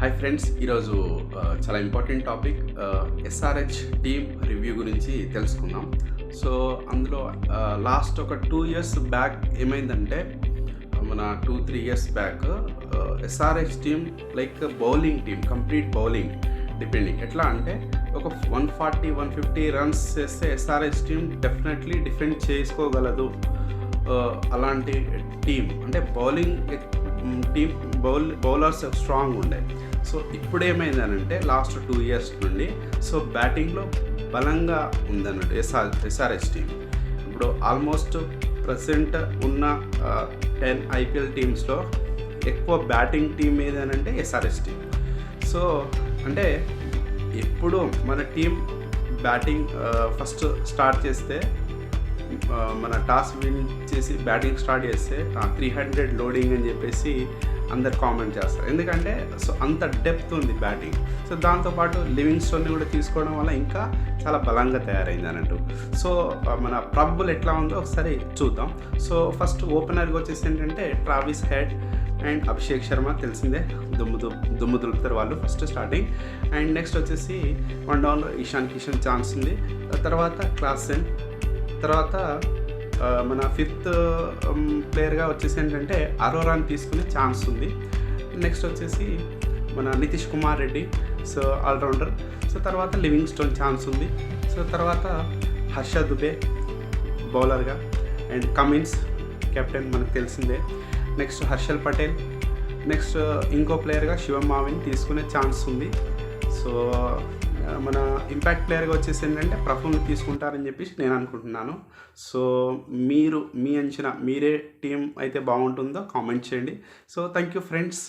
Hi friends, ఈరోజు చాలా important topic SRH team review గురించి తెలుసుకుందాం. సో అందులో లాస్ట్ ఒక 2 years బ్యాక్ ఏమైందంటే, మన 2-3 years back SRH team like bowling team, complete bowling depending. ఎట్లా అంటే ఒక 140-150 రన్స్ చేస్తే ఎస్ఆర్హెచ్ టీమ్ డెఫినెట్లీ డిఫెండ్ చేసుకోగలదు. అలాంటి టీం అంటే బౌలింగ్ టీమ్ బౌలర్స్ స్ట్రాంగ్ ఉండే. సో ఇప్పుడు ఏమైందనంటే లాస్ట్ 2 years నుండి సో బ్యాటింగ్లో బలంగా ఉందన్నట్టు ఎస్ఆర్హెచ్ టీం. ఇప్పుడు ఆల్మోస్ట్ ప్రజెంట్ ఉన్న 10 IPL టీమ్స్లో ఎక్కువ బ్యాటింగ్ టీం ఏదనంటే ఎస్ఆర్హెచ్ టీం. సో అంటే ఎప్పుడు మన టీం బ్యాటింగ్ ఫస్ట్ స్టార్ట్ చేస్తే, మన టాస్ విన్ చేసి బ్యాటింగ్ స్టార్ట్ చేస్తే 300 లోడింగ్ అని చెప్పేసి అందరు కామెంట్ చేస్తారు. ఎందుకంటే సో అంత డెప్త్ ఉంది బ్యాటింగ్. సో దాంతోపాటు లివింగ్స్టోన్ని కూడా తీసుకోవడం వల్ల ఇంకా చాలా బలంగా తయారైంది అన్నట్టు. సో మన ప్రాబబుల్ ఎట్లా ఉందో ఒకసారి చూద్దాం. సో ఫస్ట్ ఓపెనర్గా వచ్చేసి ఏంటంటే Travis head and Abhishek Sharma, తెలిసిందే, దుమ్ము దులుపుతారు వాళ్ళు ఫస్ట్ స్టార్టింగ్. అండ్ నెక్స్ట్ వచ్చేసి 1 down ఇషాన్ కిషన్ ఛాన్స్ ఉంది. తర్వాత క్లాసెన్, తర్వాత మన 5th ప్లేయర్గా వచ్చేసి ఏంటంటే అరోరాని తీసుకునే ఛాన్స్ ఉంది. నెక్స్ట్ వచ్చేసి మన Nitish Kumar Reddy, so allrounder. So తర్వాత లివింగ్స్టోన్ ఛాన్స్ ఉంది. సో తర్వాత హర్ష దుబే బౌలర్గా, అండ్ కమిన్స్ కెప్టెన్ మనకు తెలిసిందే. నెక్స్ట్ హర్షల్ పటేల్, నెక్స్ట్ ఇంకో ప్లేయర్గా శివం మావిన్ తీసుకునే ఛాన్స్ ఉంది. సో మన ఇంపాక్ట్ ప్లేయర్గా వచ్చేసి ఏంటంటే ప్రఫుల్ని తీసుకుంటారని చెప్పేసి నేను అనుకుంటున్నాను. సో మీ అంచనా, మీరే టీం అయితే బాగుంటుందో కామెంట్ చేయండి. So thank you friends.